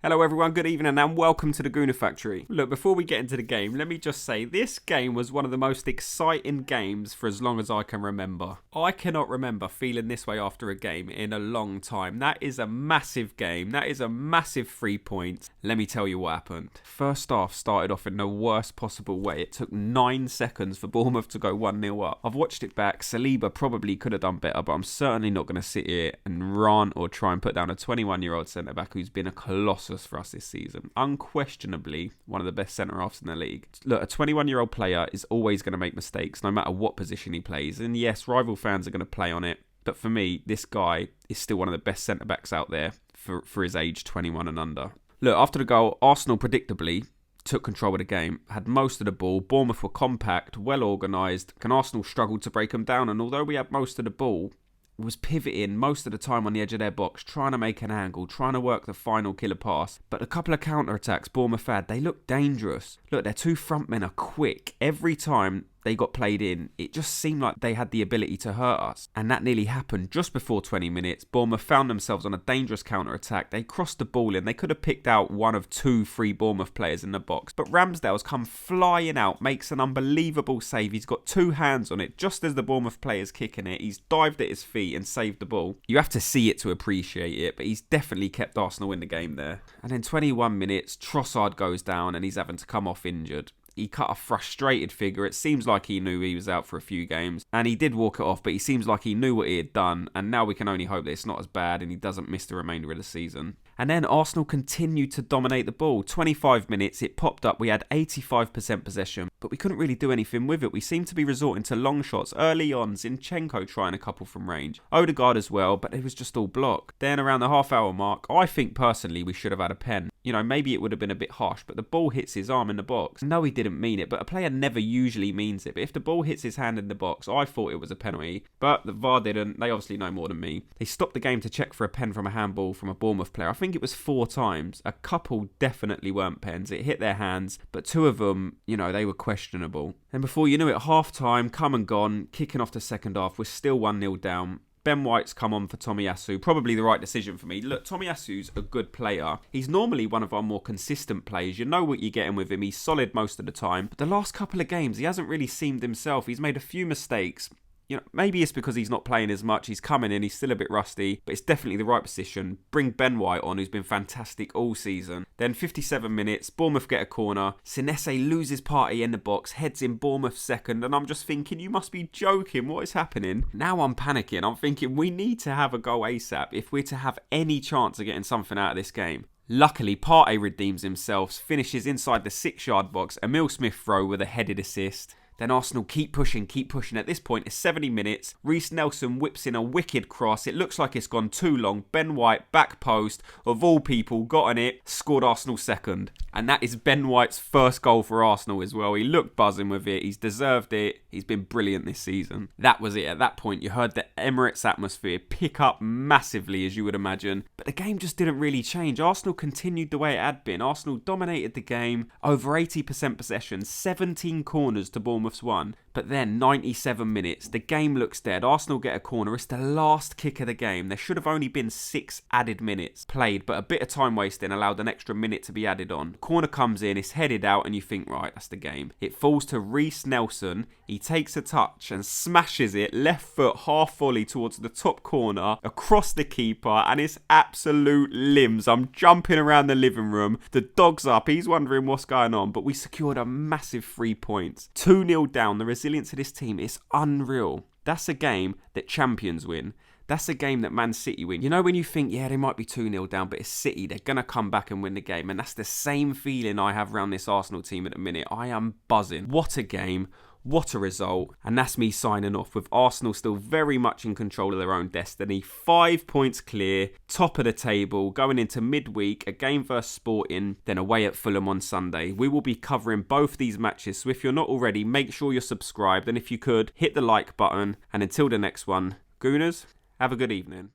Hello everyone, good evening and welcome to the Gooner Factory. Look, before we get into the game, let me just say this game was one of the most exciting games for as long as I can remember. I cannot remember feeling this way after a game in a long time. That is a massive game. That is a massive 3 points. Let me tell you what happened. First half started off in the worst possible way. It took 9 seconds for Bournemouth to go 1-0 up. I've watched it back. Saliba probably could have done better, but I'm certainly not going to sit here and rant or try and put down a 21-year-old centre-back who's been a colossus for us this season. Unquestionably one of the best centre-halves in the league. Look, a 21-year-old player is always going to make mistakes no matter what position he plays. And yes, rival fans are going to play on it. But for me, this guy is still one of the best centre-backs out there for his age, 21 and under. Look, after the goal, Arsenal predictably took control of the game, had most of the ball. Bournemouth were compact, well organised, and Arsenal struggled to break them down. And although we had most of the ball, was pivoting most of the time on the edge of their box, trying to make an angle, trying to work the final killer pass. But a couple of counter-attacks Bournemouth had, they look dangerous. Look, their two front men are quick. Every time they got played in, it just seemed like they had the ability to hurt us. And that nearly happened just before 20 minutes. Bournemouth found themselves on a dangerous counter-attack. They crossed the ball in. They could have picked out one of 2 free Bournemouth players in the box. But Ramsdale's come flying out, makes an unbelievable save. He's got 2 hands on it just as the Bournemouth player's kicking it. He's dived at his feet and saved the ball. You have to see it to appreciate it, but he's definitely kept Arsenal in the game there. And then 21 minutes, Trossard goes down and he's having to come off injured. He cut a frustrated figure. It seems like he knew he was out for a few games. And he did walk it off, but he seems like he knew what he had done. And now we can only hope that it's not as bad and he doesn't miss the remainder of the season. And then Arsenal continued to dominate the ball. 25 minutes, it popped up. We had 85% possession, but we couldn't really do anything with it. We seemed to be resorting to long shots early on. Zinchenko trying a couple from range. Odegaard as well, but it was just all blocked. Then around the half-hour mark, I think personally we should have had a pen. You know, maybe it would have been a bit harsh, but the ball hits his arm in the box. No, he didn't mean it, but a player never usually means it. But if the ball hits his hand in the box, I thought it was a penalty. But the VAR didn't. They obviously know more than me. They stopped the game to check for a pen from a handball from a Bournemouth player. I think it was 4 times. A couple definitely weren't pens. It hit their hands, but 2 of them, you know, they were questionable. And before you knew it, half-time, come and gone, kicking off the second half, we're still 1-0 down. Ben White's come on for Tomiyasu. Probably the right decision for me. Look, Tomiyasu's a good player. He's normally one of our more consistent players. You know what you're getting with him. He's solid most of the time. But the last couple of games, he hasn't really seemed himself. He's made a few mistakes. You know, maybe it's because he's not playing as much. He's coming in, he's still a bit rusty, but it's definitely the right position. Bring Ben White on, who's been fantastic all season. Then 57 minutes, Bournemouth get a corner. Senesi loses party in the box, heads in Bournemouth's second, and I'm just thinking, you must be joking. What is happening? Now I'm panicking. I'm thinking we need to have a goal ASAP if we're to have any chance of getting something out of this game. Luckily, Partey redeems himself, finishes inside the 6-yard box. Emile Smith Rowe with a headed assist. Then Arsenal keep pushing. At this point, it's 70 minutes. Reiss Nelson whips in a wicked cross. It looks like it's gone too long. Ben White, back post, of all people, got on it, scored Arsenal's second. And that is Ben White's first goal for Arsenal as well. He looked buzzing with it. He's deserved it. He's been brilliant this season. That was it. At that point, you heard the Emirates atmosphere pick up massively, as you would imagine. But the game just didn't really change. Arsenal continued the way it had been. Arsenal dominated the game. Over 80% possession. 17 corners to Bournemouth. 1. But then 97 minutes, the game looks dead. Arsenal get a corner. It's the last kick of the game. There should have only been 6 added minutes played, but a bit of time wasting allowed an extra minute to be added on. Corner comes in, it's headed out, and you think, right, that's the game. It falls to Reiss Nelson. He takes a touch and smashes it left foot half volley towards the top corner across the keeper, and it's absolute limbs. I'm jumping around the living room. The dog's up. He's wondering what's going on, but we secured a massive 3 points. 2-0 down. The resilience of this team is unreal. That's a game that champions win. That's a game that Man City win. You know when you think, yeah, they might be 2-0 down, but it's City. They're going to come back and win the game. And that's the same feeling I have around this Arsenal team at the minute. I am buzzing. What a game. What a result. And that's me signing off with Arsenal still very much in control of their own destiny. 5 points clear, top of the table, going into midweek, a game versus Sporting, then away at Fulham on Sunday. We will be covering both these matches, so if you're not already, make sure you're subscribed. And if you could, hit the like button. And until the next one, Gooners, have a good evening.